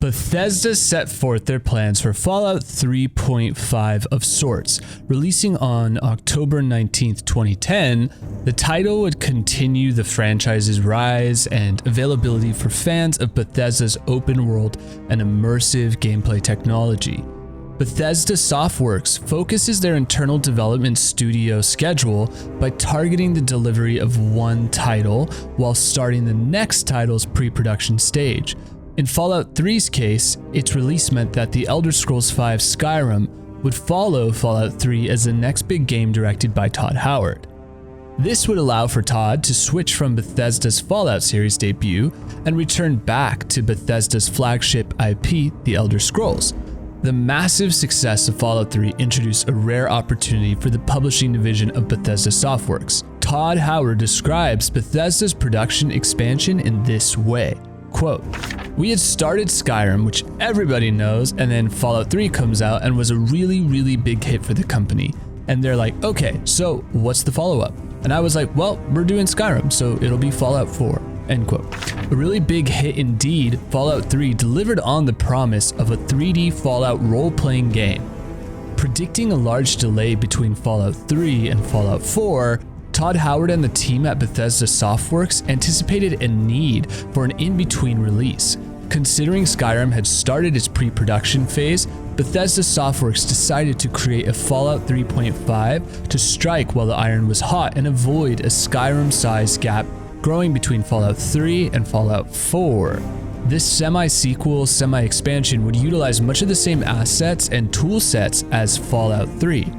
Bethesda set forth their plans for Fallout 3.5 of sorts. Releasing on October 19th, 2010, the title would continue the franchise's rise and availability for fans of Bethesda's open world and immersive gameplay technology. Bethesda Softworks focuses their internal development studio schedule by targeting the delivery of one title while starting the next title's pre-production stage. In Fallout 3's case, its release meant that The Elder Scrolls V Skyrim would follow Fallout 3 as the next big game directed by Todd Howard. This would allow for Todd to switch from Bethesda's Fallout series debut and return back to Bethesda's flagship IP, The Elder Scrolls. The massive success of Fallout 3 introduced a rare opportunity for the publishing division of Bethesda Softworks. Todd Howard describes Bethesda's production expansion in this way. Quote, "We had started Skyrim, which everybody knows, and then Fallout 3 comes out and was a really big hit for the company. And they're like, okay, so what's the follow-up? And I was like, well, we're doing Skyrim, so it'll be Fallout 4, end quote. A really big hit indeed, Fallout 3 delivered on the promise of a 3D Fallout role-playing game. Predicting a large delay between Fallout 3 and Fallout 4, Todd Howard and the team at Bethesda Softworks anticipated a need for an in-between release. Considering Skyrim had started its pre-production phase, Bethesda Softworks decided to create a Fallout 3.5 to strike while the iron was hot and avoid a Skyrim-sized gap growing between Fallout 3 and Fallout 4. This semi-sequel, semi-expansion would utilize much of the same assets and tool sets as Fallout 3.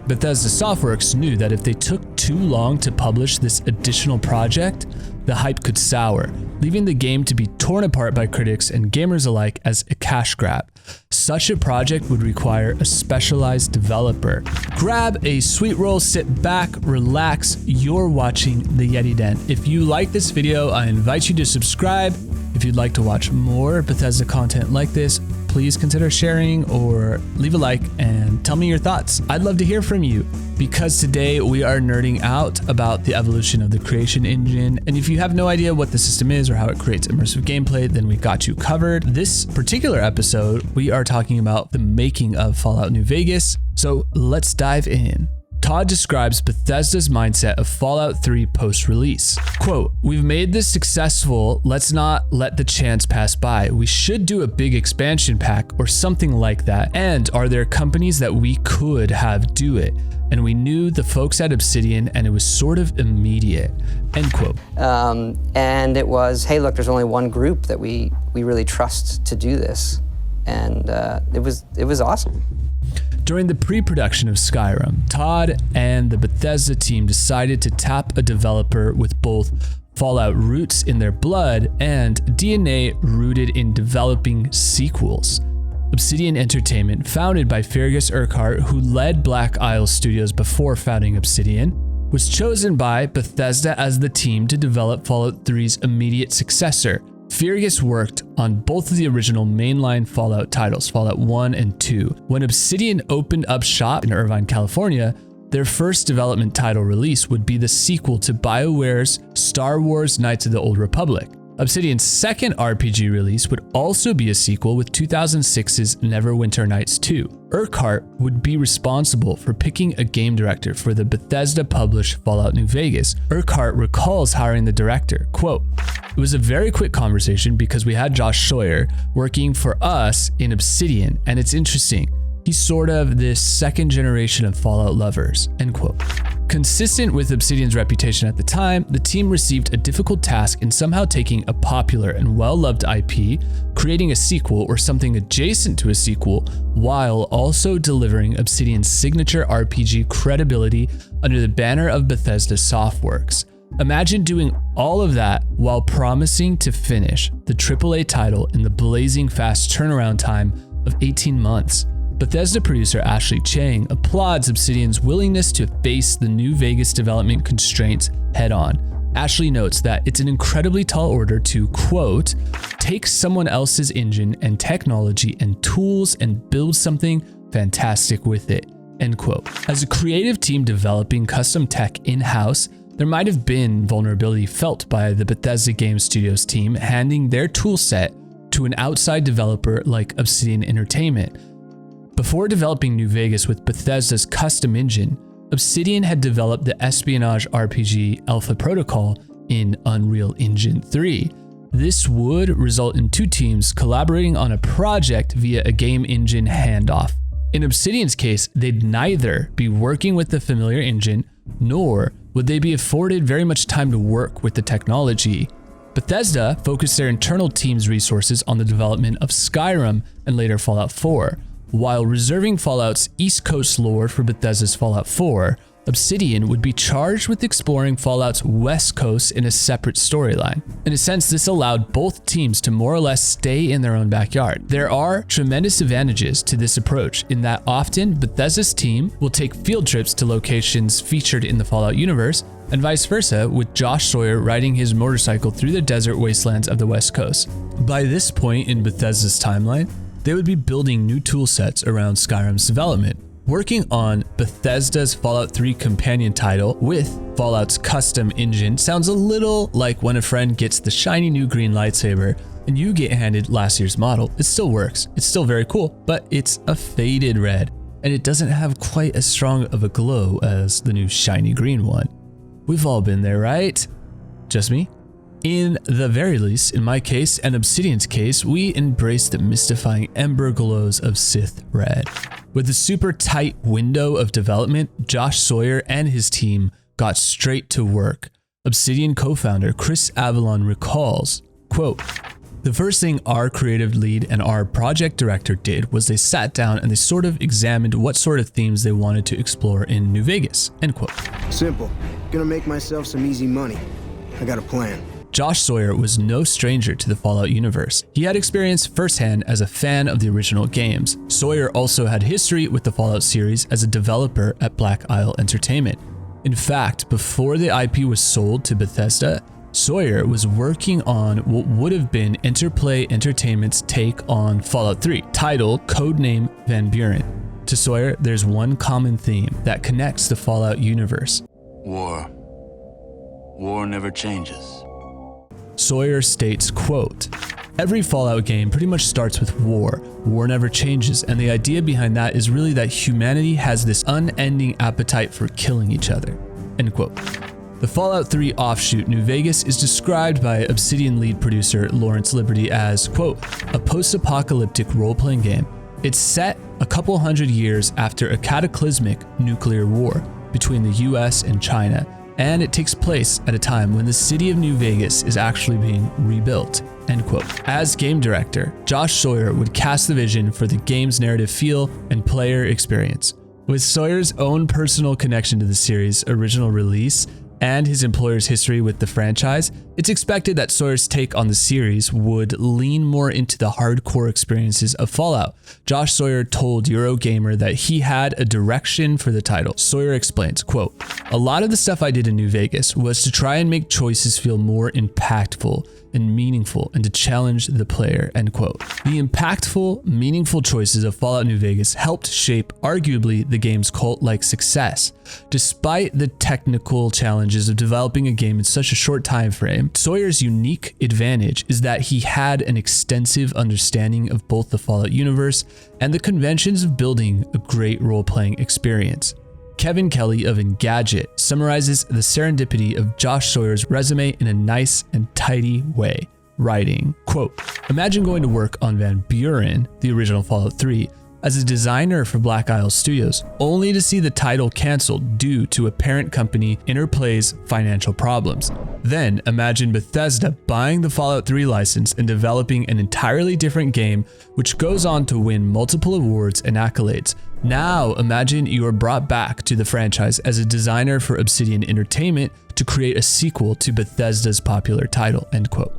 Bethesda Softworks knew that if they took too long to publish this additional project, the hype could sour, leaving the game to be torn apart by critics and gamers alike as a cash grab. Such a project would require a specialized developer. Grab a sweet roll, sit back, relax. You're watching the Yetti Den. If you like this video, I invite you to subscribe. If you'd like to watch more Bethesda content like this, please consider sharing or leave a like and tell me your thoughts. I'd love to hear from you because today we are nerding out about the evolution of the creation engine. And if you have no idea what the system is or how it creates immersive gameplay, then we got you covered. This particular episode, we are talking about the making of Fallout New Vegas. So let's dive in. Todd describes Bethesda's mindset of Fallout 3 post-release. Quote, "We've made this successful, let's not let the chance pass by. We should do a big expansion pack or something like that. And are there companies that we could have do it? And we knew the folks at Obsidian and it was sort of immediate," end quote. And it was, hey, look, there's only one group that we really trust to do this. And it was awesome. During the pre-production of Skyrim, Todd and the Bethesda team decided to tap a developer with both Fallout roots in their blood and DNA rooted in developing sequels. Obsidian Entertainment, founded by Fergus Urquhart, who led Black Isle Studios before founding Obsidian, was chosen by Bethesda as the team to develop Fallout 3's immediate successor. Fergus worked on both of the original mainline Fallout titles, Fallout 1 and 2. When Obsidian opened up shop in Irvine, California, their first development title release would be the sequel to BioWare's Star Wars Knights of the Old Republic. Obsidian's second RPG release would also be a sequel with 2006's Neverwinter Nights 2. Urquhart would be responsible for picking a game director for the Bethesda-published Fallout New Vegas. Urquhart recalls hiring the director, quote, "It was a very quick conversation because we had Josh Sawyer working for us in Obsidian, and it's interesting. He's sort of this second generation of Fallout lovers," end quote. Consistent with Obsidian's reputation at the time, the team received a difficult task in somehow taking a popular and well-loved IP, creating a sequel or something adjacent to a sequel, while also delivering Obsidian's signature RPG credibility under the banner of Bethesda Softworks. Imagine doing all of that while promising to finish the AAA title in the blazing fast turnaround time of 18 months. Bethesda producer Ashley Chang applauds Obsidian's willingness to face the New Vegas development constraints head-on. Ashley notes that it's an incredibly tall order to, quote, "take someone else's engine and technology and tools and build something fantastic with it," end quote. As a creative team developing custom tech in-house, there might have been vulnerability felt by the Bethesda Game Studios team handing their tool set to an outside developer like Obsidian Entertainment. Before developing New Vegas with Bethesda's custom engine, Obsidian had developed the espionage RPG Alpha Protocol in Unreal Engine 3. This would result in two teams collaborating on a project via a game engine handoff. In Obsidian's case, they'd neither be working with the familiar engine, nor would they be afforded very much time to work with the technology. Bethesda focused their internal team's resources on the development of Skyrim and later Fallout 4, while reserving Fallout's East Coast lore for Bethesda's Fallout 4. Obsidian would be charged with exploring Fallout's West Coast in a separate storyline. In a sense, this allowed both teams to more or less stay in their own backyard. There are tremendous advantages to this approach in that often Bethesda's team will take field trips to locations featured in the Fallout universe, and vice versa, with Josh Sawyer riding his motorcycle through the desert wastelands of the West Coast. By this point in Bethesda's timeline, they would be building new tool sets around Skyrim's development, working on Bethesda's Fallout 3 companion title with Fallout's custom engine. Sounds a little like when a friend gets the shiny new green lightsaber and you get handed last year's model. It still works, it's still very cool, but it's a faded red, and it doesn't have quite as strong of a glow as the new shiny green one. We've all been there, right? Just me? In the very least, in my case and Obsidian's case, we embrace the mystifying ember glows of Sith Red. With a super tight window of development, Josh Sawyer and his team got straight to work. Obsidian co-founder Chris Avalon recalls, quote, "The first thing our creative lead and our project director did was they sat down and they sort of examined what sort of themes they wanted to explore in New Vegas," end quote. Simple. Gonna make myself some easy money. I got a plan. Josh Sawyer was no stranger to the Fallout universe. He had experience firsthand as a fan of the original games. Sawyer also had history with the Fallout series as a developer at Black Isle Entertainment. In fact, before the IP was sold to Bethesda, Sawyer was working on what would have been Interplay Entertainment's take on Fallout 3, title codename Van Buren. To Sawyer, there's one common theme that connects the Fallout universe. War. War never changes. Sawyer states, quote, "Every Fallout game pretty much starts with war. War never changes, and the idea behind that is really that humanity has this unending appetite for killing each other," end quote. The Fallout 3 offshoot New Vegas is described by Obsidian lead producer Lawrence Liberty as, quote, "a post-apocalyptic role-playing game. It's set a couple hundred years after a cataclysmic nuclear war between the US and China, and it takes place at a time when the city of New Vegas is actually being rebuilt," end quote. As game director, Josh Sawyer would cast the vision for the game's narrative feel and player experience. With Sawyer's own personal connection to the series' original release and his employer's history with the franchise, it's expected that Sawyer's take on the series would lean more into the hardcore experiences of Fallout. Josh Sawyer told Eurogamer that he had a direction for the title. Sawyer explains, quote, "A lot of the stuff I did in New Vegas was to try and make choices feel more impactful and meaningful and to challenge the player," end quote. The impactful, meaningful choices of Fallout New Vegas helped shape arguably the game's cult-like success. Despite the technical challenges of developing a game in such a short time frame, Sawyer's unique advantage is that he had an extensive understanding of both the Fallout universe and the conventions of building a great role-playing experience. Kevin Kelly of Engadget summarizes the serendipity of Josh Sawyer's resume in a nice and tidy way, writing, quote, "Imagine going to work on Van Buren, the original Fallout 3, as a designer for Black Isle Studios, only to see the title canceled due to a parent company Interplay's financial problems. Then imagine Bethesda buying the Fallout 3 license and developing an entirely different game which goes on to win multiple awards and accolades. Now imagine you are brought back to the franchise as a designer for Obsidian Entertainment to create a sequel to Bethesda's popular title," end quote.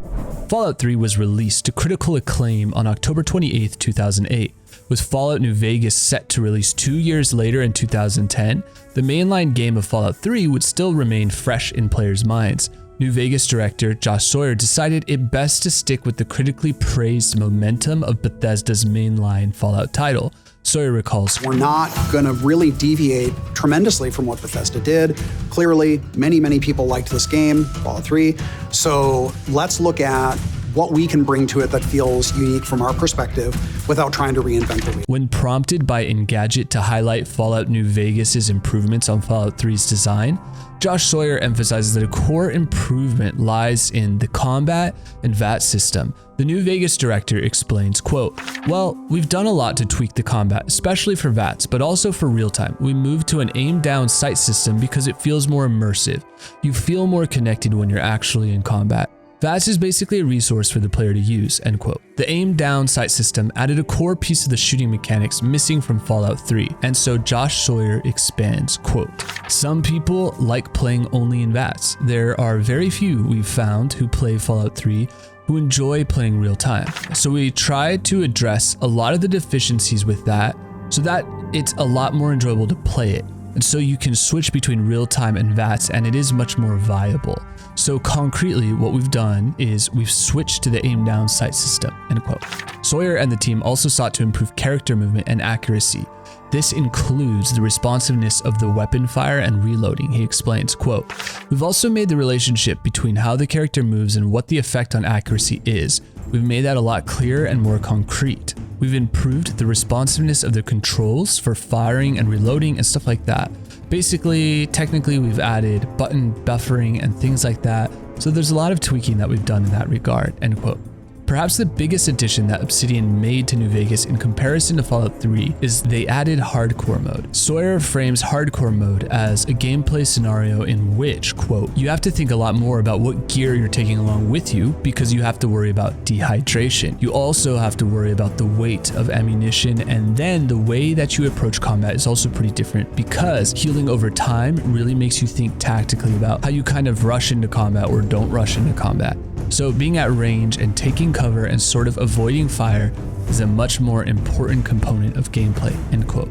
Fallout 3 was released to critical acclaim on October 28, 2008. With Fallout New Vegas set to release 2 years later in 2010, the mainline game of Fallout 3 would still remain fresh in players' minds. New Vegas director Josh Sawyer decided it best to stick with the critically praised momentum of Bethesda's mainline Fallout title. Sawyer recalls, "We're not going to really deviate tremendously from what Bethesda did. Clearly, many people liked this game, Fallout 3. So let's look at what we can bring to it that feels unique from our perspective without trying to reinvent the wheel. When prompted by Engadget to highlight Fallout New Vegas's improvements on Fallout 3's design, Josh Sawyer emphasizes that a core improvement lies in the combat and VAT system. The New Vegas director explains, quote, "Well, we've done a lot to tweak the combat, especially for VATs, but also for real-time. We moved to an aim-down sight system because it feels more immersive. You feel more connected when you're actually in combat. VATS is basically a resource for the player to use," end quote. The aim-down sight system added a core piece of the shooting mechanics missing from Fallout 3, and so Josh Sawyer expands, quote, "Some people like playing only in VATS. There are very few we've found who play Fallout 3 who enjoy playing real time. So we tried to address a lot of the deficiencies with that so that it's a lot more enjoyable to play it. And so you can switch between real time and VATS and it is much more viable. So concretely, what we've done is we've switched to the aim down sight system," end quote. Sawyer and the team also sought to improve character movement and accuracy. This includes the responsiveness of the weapon fire and reloading. He explains, quote, "We've also made the relationship between how the character moves and what the effect on accuracy is. We've made that a lot clearer and more concrete. We've improved the responsiveness of the controls for firing and reloading and stuff like that. Basically, technically, we've added button buffering and things like that. So there's a lot of tweaking that we've done in that regard," end quote. Perhaps the biggest addition that Obsidian made to New Vegas in comparison to Fallout 3 is they added hardcore mode. Sawyer frames hardcore mode as a gameplay scenario in which, quote, "You have to think a lot more about what gear you're taking along with you because you have to worry about dehydration. You also have to worry about the weight of ammunition, and then the way that you approach combat is also pretty different because healing over time really makes you think tactically about how you kind of rush into combat or don't rush into combat. So being at range and taking cover and sort of avoiding fire is a much more important component of gameplay," end quote.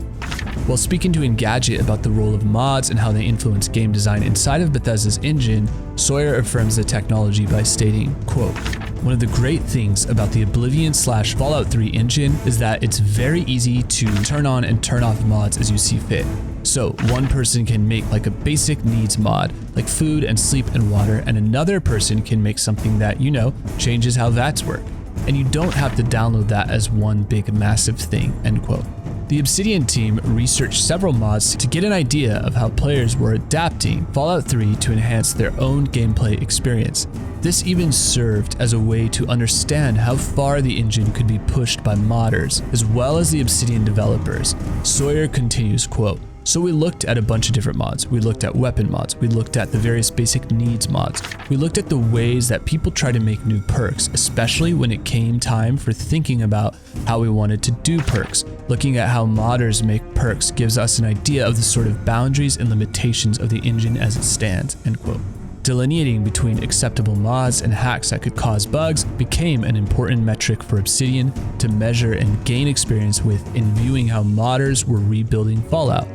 While speaking to Engadget about the role of mods and how they influence game design inside of Bethesda's engine, Sawyer affirms the technology by stating, quote, "One of the great things about the Oblivion/Fallout 3 engine is that it's very easy to turn on and turn off mods as you see fit. So one person can make like a basic needs mod, like food and sleep and water, and another person can make something that, you know, changes how VATs work. And you don't have to download that as one big massive thing," end quote. The Obsidian team researched several mods to get an idea of how players were adapting Fallout 3 to enhance their own gameplay experience. This even served as a way to understand how far the engine could be pushed by modders, as well as the Obsidian developers. Sawyer continues, quote, "So we looked at a bunch of different mods. We looked at weapon mods. We looked at the various basic needs mods. We looked at the ways that people try to make new perks, especially when it came time for thinking about how we wanted to do perks. Looking at how modders make perks gives us an idea of the sort of boundaries and limitations of the engine as it stands," end quote. Delineating between acceptable mods and hacks that could cause bugs became an important metric for Obsidian to measure and gain experience with in viewing how modders were rebuilding Fallout.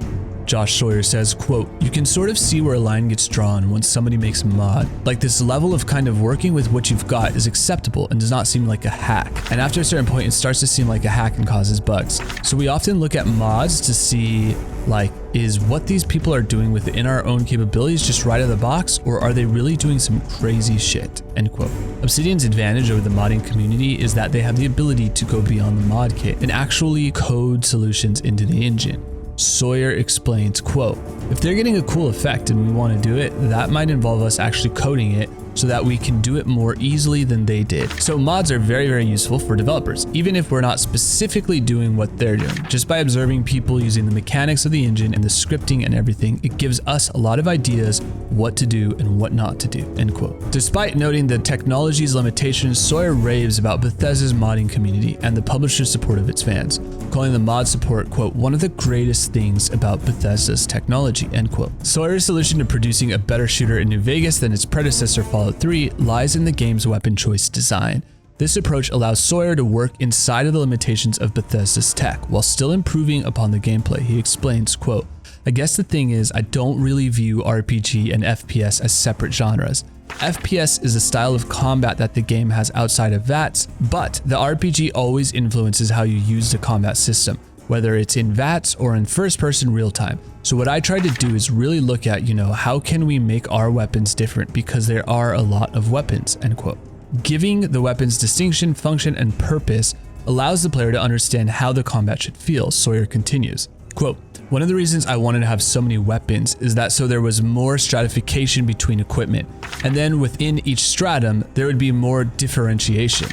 Josh Sawyer says, quote, "You can sort of see where a line gets drawn when somebody makes a mod. Like this level of kind of working with what you've got is acceptable and does not seem like a hack. And after a certain point, it starts to seem like a hack and causes bugs. So we often look at mods to see, like, is what these people are doing within our own capabilities just right out of the box, or are they really doing some crazy shit," end quote. Obsidian's advantage over the modding community is that they have the ability to go beyond the mod kit and actually code solutions into the engine. Sawyer explains, quote, "If they're getting a cool effect and we want to do it, that might involve us actually coding it so that we can do it more easily than they did. So mods are very, very useful for developers, even if we're not specifically doing what they're doing. Just by observing people using the mechanics of the engine and the scripting and everything, it gives us a lot of ideas what to do and what not to do," end quote. Despite noting the technology's limitations, Sawyer raves about Bethesda's modding community and the publisher's support of its fans, calling the mod support, quote, "one of the greatest things about Bethesda's technology," end quote. Sawyer's solution to producing a better shooter in New Vegas than its predecessor Fallout 3 lies in the game's weapon choice design. This approach allows Sawyer to work inside of the limitations of Bethesda's tech while still improving upon the gameplay. He explains, quote, "I guess the thing is I don't really view RPG and FPS as separate genres. FPS is a style of combat that the game has outside of VATS, but the RPG always influences how you use the combat system, whether it's in VATS or in first-person real-time. So what I try to do is really look at, how can we make our weapons different because there are a lot of weapons," end quote. giving the weapons distinction, function, and purpose allows the player to understand how the combat should feel, Sawyer continues. Quote, one of the reasons I wanted to have so many weapons is that so there was more stratification between equipment, and then within each stratum, there would be more differentiation.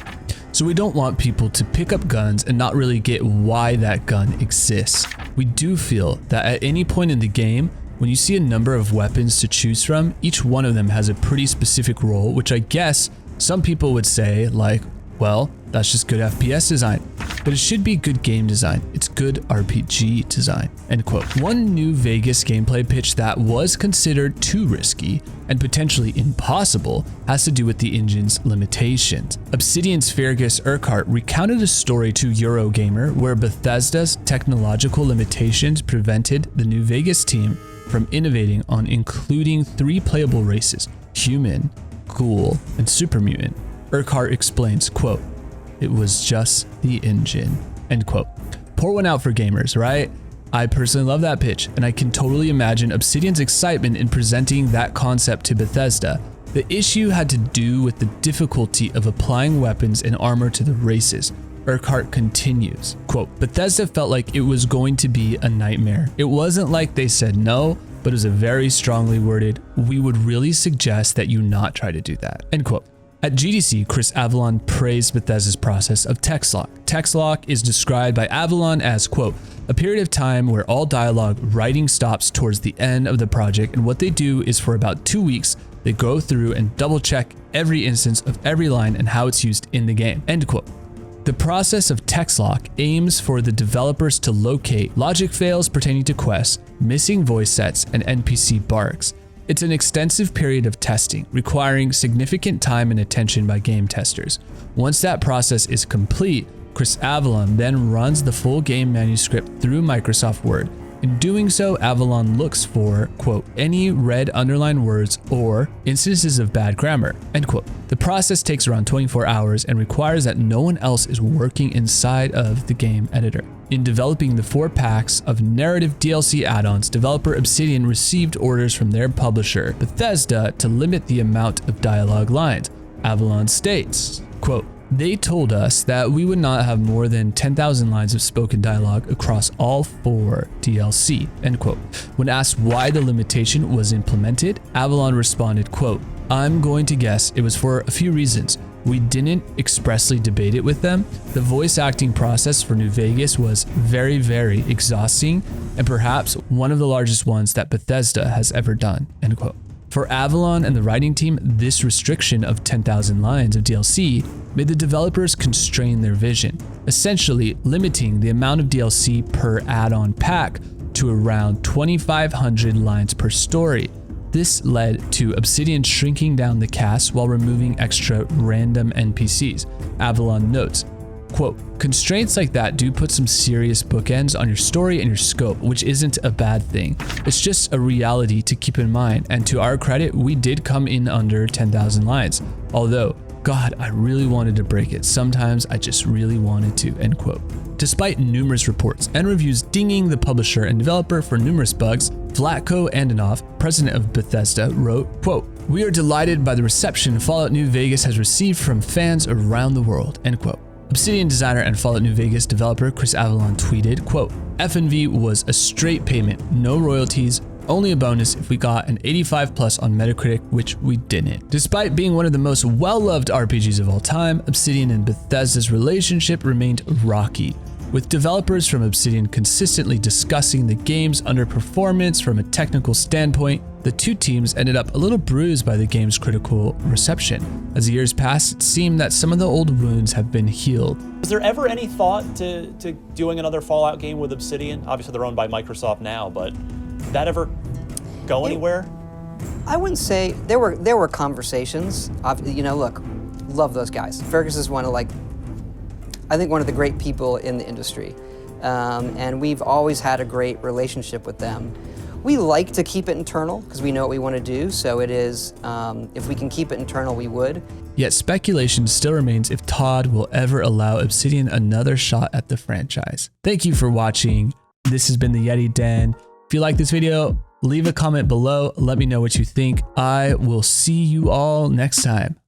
So we don't want people to pick up guns and not really get why that gun exists. We do feel that at any point in the game, when you see a number of weapons to choose from, each one of them has a pretty specific role, which I guess some people would say like, well, that's just good FPS design. But it should be good game design. It's good RPG design, end quote. One New Vegas gameplay pitch that was considered too risky and potentially impossible has to do with the engine's limitations. Obsidian's Fergus Urquhart recounted a story to Eurogamer where Bethesda's technological limitations prevented the New Vegas team from innovating on including 3 playable races, human, ghoul, and super mutant. Urquhart explains, quote, it was just the engine, end quote. Pour one out for gamers, right? I personally love that pitch, and I can totally imagine Obsidian's excitement in presenting that concept to Bethesda. The issue had to do with the difficulty of applying weapons and armor to the races. Urquhart continues, quote, Bethesda felt like it was going to be a nightmare. It wasn't like they said no, but it was a very strongly worded, we would really suggest that you not try to do that, end quote. At GDC, Chris Avellone praised Bethesda's process of text lock. Text lock is described by Avellone as, quote, a period of time where all dialogue writing stops towards the end of the project, and what they do is for about 2 weeks, they go through and double check every instance of every line and how it's used in the game, end quote. The process of text lock aims for the developers to locate logic fails pertaining to quests, missing voice sets, and NPC barks. It's an extensive period of testing, requiring significant time and attention by game testers. Once that process is complete, Chris Avellone then runs the full game manuscript through Microsoft Word. In doing so, Avellone looks for, quote, any red underlined words or instances of bad grammar, end quote. The process takes around 24 hours and requires that no one else is working inside of the game editor. In developing the 4 packs of narrative DLC add-ons, developer Obsidian received orders from their publisher, Bethesda, to limit the amount of dialogue lines. Avellone states, quote, they told us that we would not have more than 10,000 lines of spoken dialogue across all 4 DLC, end quote. When asked why the limitation was implemented, Avellone responded, quote, I'm going to guess it was for a few reasons. We didn't expressly debate it with them. The voice acting process for New Vegas was very, very exhausting and perhaps one of the largest ones that Bethesda has ever done, end quote. For Avellone and the writing team, this restriction of 10,000 lines of DLC made the developers constrain their vision, essentially limiting the amount of DLC per add-on pack to around 2,500 lines per story. This led to Obsidian shrinking down the cast while removing extra random NPCs. Avellone notes, quote, constraints like that do put some serious bookends on your story and your scope, which isn't a bad thing. It's just a reality to keep in mind, and to our credit, we did come in under 10,000 lines. Although, God, I really wanted to break it. Sometimes I just really wanted to, end quote. Despite numerous reports and reviews dinging the publisher and developer for numerous bugs, Vlatko Antonov, president of Bethesda, wrote, quote, we are delighted by the reception Fallout New Vegas has received from fans around the world, end quote. Obsidian designer and Fallout New Vegas developer Chris Avellone tweeted, quote, F&V was a straight payment, no royalties, only a bonus if we got an 85 plus on Metacritic, which we didn't. Despite being one of the most well-loved RPGs of all time, Obsidian and Bethesda's relationship remained rocky, with developers from Obsidian consistently discussing the game's underperformance from a technical standpoint. The two teams ended up a little bruised by the game's critical reception. As the years passed, it seemed that some of the old wounds have been healed. Was there ever any thought to doing another Fallout game with Obsidian? Obviously they're owned by Microsoft now, but did that ever go anywhere? I wouldn't say, there were conversations. You know, look, love those guys. Fergus is one of I think one of the great people in the industry. And we've always had a great relationship with them. We like to keep it internal because we know what we want to do. So it is, if we can keep it internal, we would. Yet speculation still remains if Todd will ever allow Obsidian another shot at the franchise. Thank you for watching. This has been the Yetti Den. If you like this video, leave a comment below. Let me know what you think. I will see you all next time.